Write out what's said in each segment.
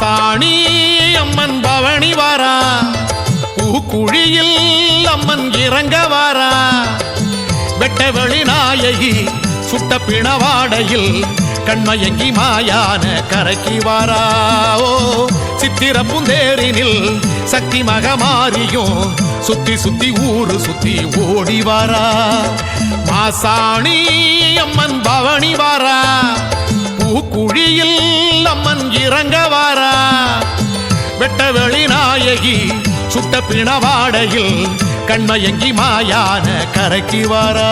மாசாணி அம்மன் பவனி வாரா, பூக்குழியில் அம்மன் இறங்க வாரா, வெட்டவெளி நாயகி சுட்ட பிணவாடையில் கண்மயங்கி மாயான கரைக்கு வாரா. ஓ சித்திர புந்தேரினில் சக்தி மகமாரியும் சுத்தி சுத்தி ஊரு சுத்தி ஓடி வாரா. மாசாணி அம்மன் பவனி வாரா, பூக்குழியில் அம்மன் இறங்க வாரா, வெட்டவெளி நாயகி சுட்ட பிணவாடையில் கண்மயங்கி மாயான கரைக்கு வாரா.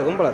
கும்பல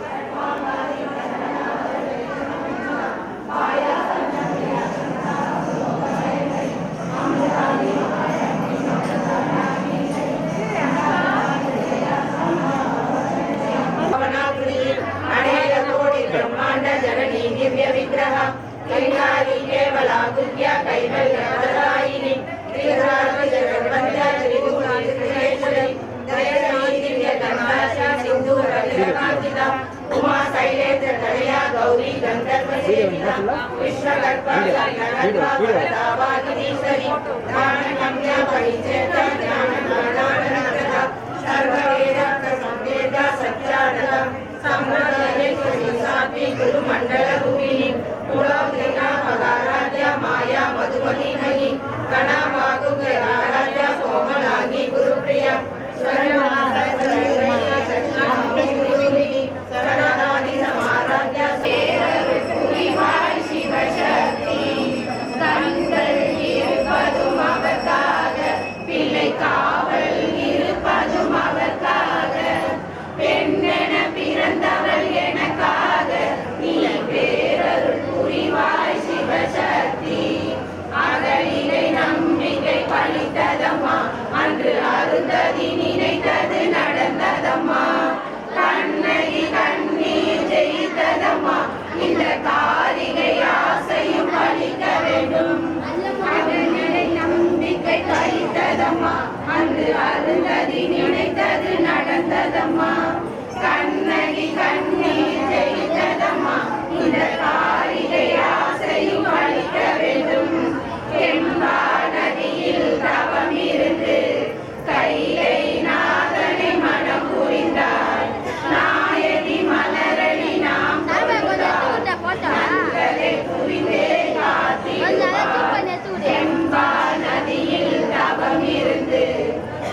நதியில் தவமிருந்து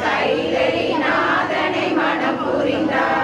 கைலை நாதனை மனம் புரிந்தார்.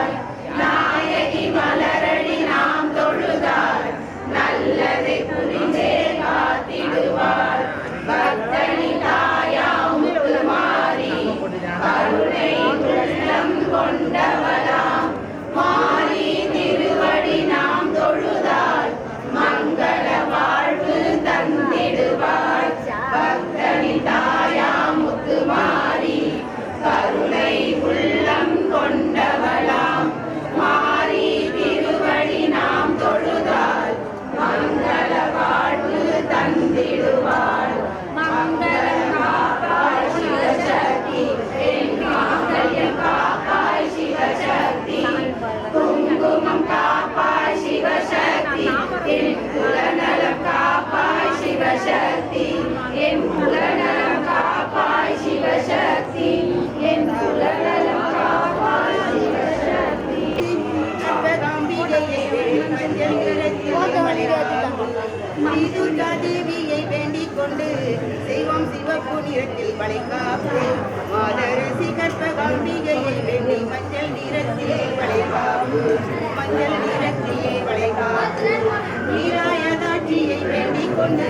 நிறத்தில் வளைகாப்பு மாதரசி கற்பகாம்பிகையை வேண்டி மஞ்சள் நிறத்தில் வளைகாப்பு மஞ்சள் நிறத்தில் வளைகாப்பு நீராயதாட்சியை வேண்டிக் கொண்டு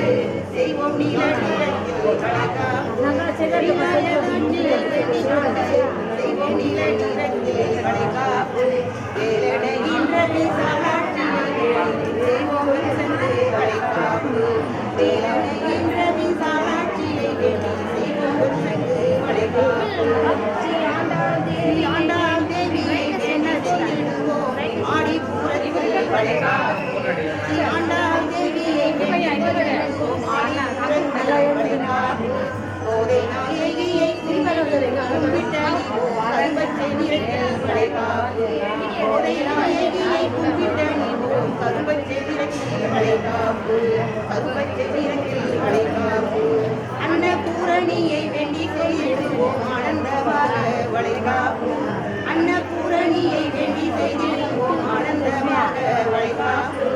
செய்வோம் நீல நிறத்தில் வளைகாப்பு நீராயதாட்சியை வேண்டிக் கொண்டு செய்வோம் நீல நிறத்தில் வளைகாப்பு வேலடைகின்ற விசாலாட்சியை செய்வோம் சென்று வளைகாப்பு வேலடைகின்ற விசாலாட்சியை வேண்டி செய்வோம் சென்று வளைகாப்பு ஆண்டாள் தேவியை என்ன செய்திடுவோம் ஆடிப்பூரத்தில் வளைகாப்பு ஆண்டாள் தேவியை வேண்டிடுவோம் ஆடிப்பூரத்தில் வளைகாப்பு கோதை நாயகியை கும்பிட்ட கரும்பச்சை நிறத்தில் வளைகாப்பு கோதை நாயகியை கும்பிட்ட நீவோம் கரும்பச்சை நிறத்தில் வளைகாப்பு கரும்பச்சை நிறத்தில் வளைகாப்பு அன்னபூரணியை வேண்டி செய்திடுவோம் ஆனந்தமாக வளைகாப்பு அன்னபூரணியை வேண்டி செய்திடுவோம் ஆனந்தமாக வளைகாப்பு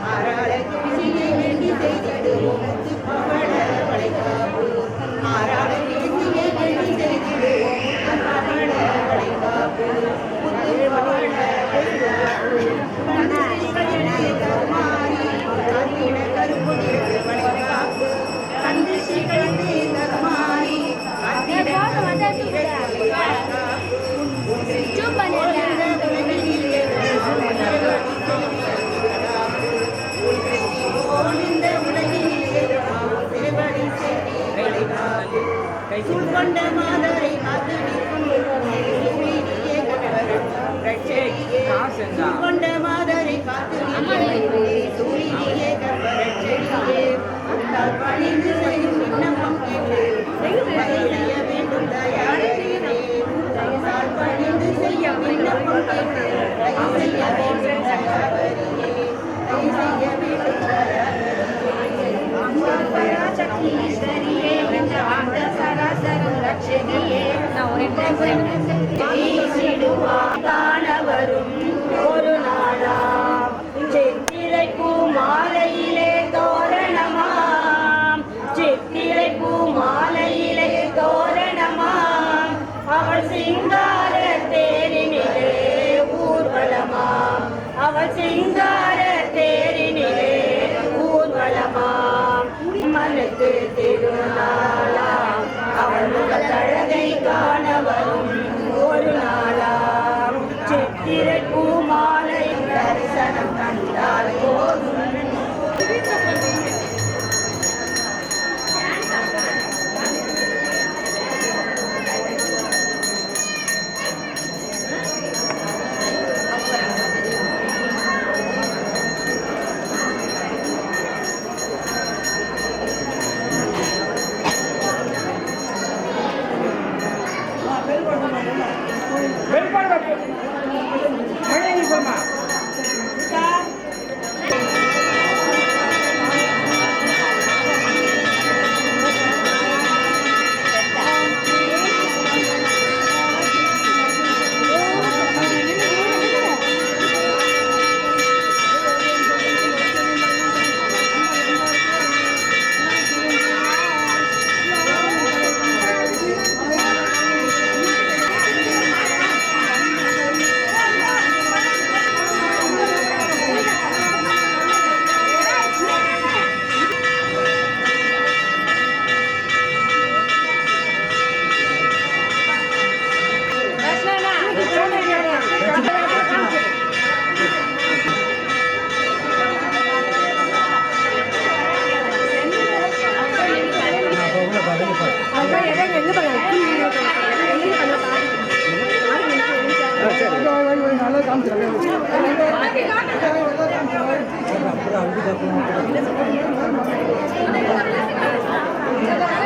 ஆராள துளசியை வேண்டி செய்திடுவோம் முத்துப்பவள வளைகாப்பு ஆராள துளசியை வேண்டி செய்திடுவோம் முத்துப்பவள வளைகாப்பு முத்துப்பவள வளைகாப்பு கருமாரி கருண கருப்பு நிற வளைகாப்பு கண்டு சிகழ்ந்து கருமாரி கொண்ட மாதரை காத்திருக்கும் கொண்ட மாதரை காத்திருக்கும் சூரியனியே கற்பரட்சடியே உண்டால் பணிந்து செய்யும் விண்ணப்பம் கேட்டு செய்ய வேண்டும் தயாரிலே உண்டால் பணிந்து செய்ய விண்ணப்பம் கேட்டு செய்ய வேண்டும் தயாரிலே செய்ய வேண்டும் பராசக்தீஸ்வரியே சராசரம் லட்சணியே காணவரும் ஒரு நாளாம் சித்திரை பூ மாலையிலே தோரணமாம் சித்திரை பூ மாலையிலே தோரணமாம் அவள் சிங்கார தேரினிலே ஊர்வலமாம் அவள் சிங்கார தேரினிலே ஊர்வலமாம் மனுக்கு திருநாளாம் அவள் முகத்தழகை காண வரும் ஒரு நாளாம் சித்திரை பூ மாலை தரிசனம் கண்டால் போதும் நல்லா காமிச்சிருக்கேன் Thank you.